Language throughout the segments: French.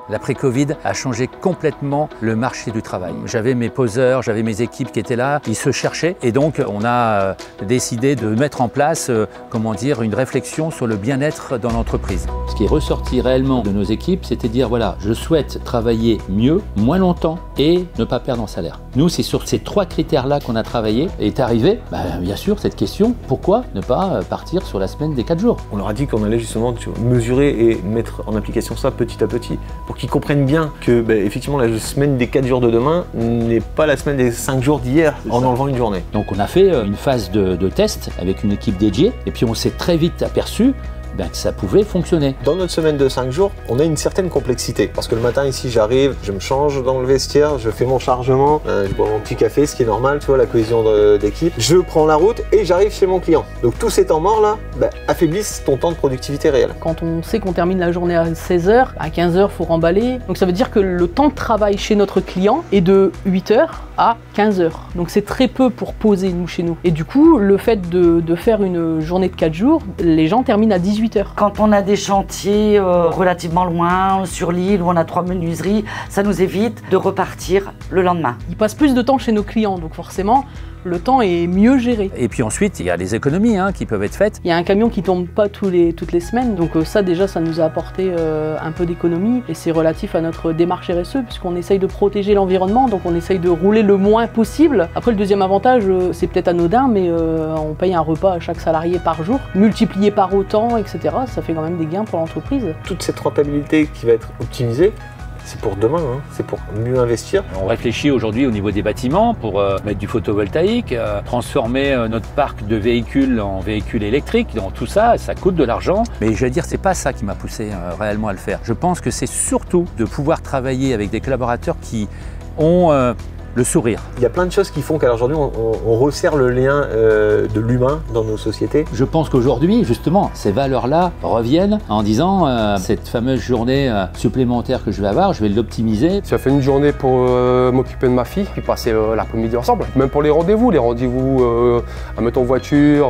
L'après-Covid a changé complètement le marché du travail. J'avais mes poseurs, j'avais mes équipes qui étaient là, ils se cherchaient et donc on a décidé de mettre en place une réflexion sur le bien-être dans l'entreprise. Ce qui est ressorti réellement de nos équipes, c'était de dire voilà, je souhaite travailler mieux, moins longtemps et ne pas perdre en salaire. Nous, c'est sur ces 3 critères-là qu'on a travaillé et est arrivé, bien sûr, cette question, pourquoi ne pas partir sur la semaine des 4 jours? On leur a dit qu'on allait justement mesurer et mettre en application ça petit à petit pour qu'ils comprennent bien que effectivement la semaine des 4 jours de demain n'est pas la semaine des 5 jours d'hier en enlevant une journée. Donc on a fait une phase de test avec une équipe dédiée et puis on s'est très vite aperçu que ça pouvait fonctionner. Dans notre semaine de 5 jours, on a une certaine complexité. Parce que le matin ici, j'arrive, je me change dans le vestiaire, je fais mon chargement, je bois mon petit café, ce qui est normal, tu vois, la cohésion d'équipe. Je prends la route et j'arrive chez mon client. Donc tous ces temps morts là affaiblissent ton temps de productivité réel. Quand on sait qu'on termine la journée à 16h, à 15h, il faut remballer. Donc ça veut dire que le temps de travail chez notre client est de 8h à 15h. Donc c'est très peu pour poser nous chez nous. Et du coup, le fait de faire une journée de 4 jours, les gens terminent à 18h. Quand on a des chantiers relativement loin, sur l'île, où on a 3 menuiseries, ça nous évite de repartir le lendemain. Ils passent plus de temps chez nos clients, donc forcément, le temps est mieux géré. Et puis ensuite, il y a des économies qui peuvent être faites. Il y a un camion qui ne tombe pas toutes les semaines, donc ça déjà, ça nous a apporté un peu d'économie. Et c'est relatif à notre démarche RSE, puisqu'on essaye de protéger l'environnement, donc on essaye de rouler le moins possible. Après, le deuxième avantage, c'est peut-être anodin, mais on paye un repas à chaque salarié par jour, multiplié par autant, etc. Ça fait quand même des gains pour l'entreprise. Toute cette rentabilité qui va être optimisée, c'est pour demain, c'est pour mieux investir. On réfléchit aujourd'hui au niveau des bâtiments pour mettre du photovoltaïque, transformer notre parc de véhicules en véhicules électriques. Dans tout ça, ça coûte de l'argent. Mais je vais dire, c'est pas ça qui m'a poussé réellement à le faire. Je pense que c'est surtout de pouvoir travailler avec des collaborateurs qui ont le sourire. Il y a plein de choses qui font qu'aujourd'hui on resserre le lien de l'humain dans nos sociétés. Je pense qu'aujourd'hui, justement, ces valeurs-là reviennent en disant cette fameuse journée supplémentaire que je vais avoir, je vais l'optimiser. Ça fait une journée pour m'occuper de ma fille, puis passer l'après-midi ensemble. Même pour les rendez-vous mettons voiture,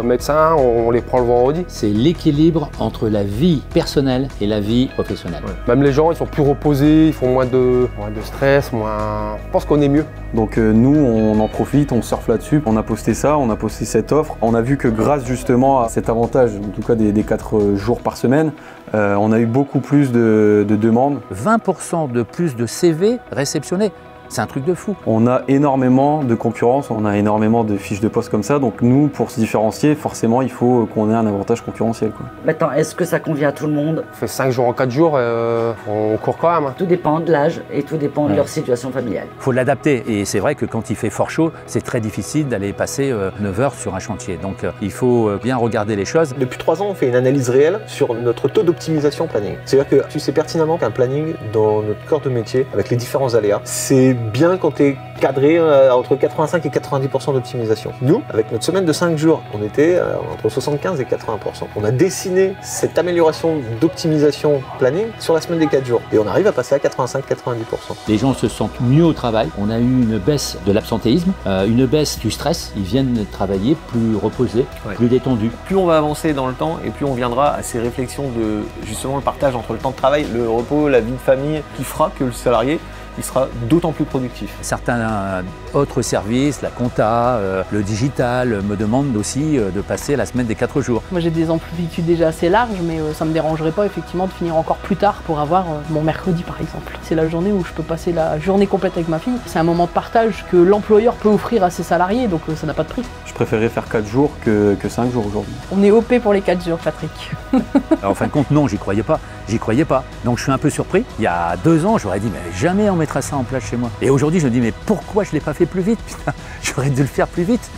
médecin, on les prend le vendredi. C'est l'équilibre entre la vie personnelle et la vie professionnelle. Ouais. Même les gens, ils sont plus reposés, ils font moins de stress, Je pense qu'on est mieux. Donc nous, on en profite, on surfe là-dessus. On a posté ça, on a posté cette offre. On a vu que grâce justement à cet avantage, en tout cas des 4 jours par semaine, on a eu beaucoup plus de demandes. 20% de plus de CV réceptionnés. C'est un truc de fou. On a énormément de concurrence, on a énormément de fiches de poste comme ça. Donc nous, pour se différencier, forcément, il faut qu'on ait un avantage concurrentiel. Maintenant, est-ce que ça convient à tout le monde? On fait 5 jours en 4 jours, on court quand même. Tout dépend de l'âge et tout dépend de leur situation familiale. Il faut l'adapter. Et c'est vrai que quand il fait fort chaud, c'est très difficile d'aller passer 9 heures sur un chantier. Donc il faut bien regarder les choses. Depuis 3 ans, on fait une analyse réelle sur notre taux d'optimisation planning. C'est-à-dire que tu sais pertinemment qu'un planning dans notre corps de métier, avec les différents aléas, c'est bien quand tu es cadré entre 85 et 90% d'optimisation. Nous, avec notre semaine de 5 jours, on était entre 75 et 80%. On a dessiné cette amélioration d'optimisation planning sur la semaine des 4 jours. Et on arrive à passer à 85-90%. Les gens se sentent mieux au travail. On a eu une baisse de l'absentéisme, une baisse du stress. Ils viennent travailler plus reposés, plus détendus. Plus on va avancer dans le temps et plus on viendra à ces réflexions de justement le partage entre le temps de travail, le repos, la vie de famille, qui fera que le salarié il sera d'autant plus productif. Certains autres services, la compta, le digital, me demandent aussi de passer la semaine des 4 jours. Moi j'ai des amplitudes déjà assez larges, mais ça ne me dérangerait pas effectivement de finir encore plus tard pour avoir mon mercredi par exemple. C'est la journée où je peux passer la journée complète avec ma fille. C'est un moment de partage que l'employeur peut offrir à ses salariés, donc ça n'a pas de prix. Je préférais faire 4 jours que 5 jours aujourd'hui. On est OP pour les 4 jours, Patrick. Alors, en fin de compte, non, j'y croyais pas. J'y croyais pas. Donc je suis un peu surpris. Il y a 2 ans, j'aurais dit, mais jamais on mettra ça en place chez moi. Et aujourd'hui, je me dis, mais pourquoi je ne l'ai pas fait plus vite? Putain, j'aurais dû le faire plus vite.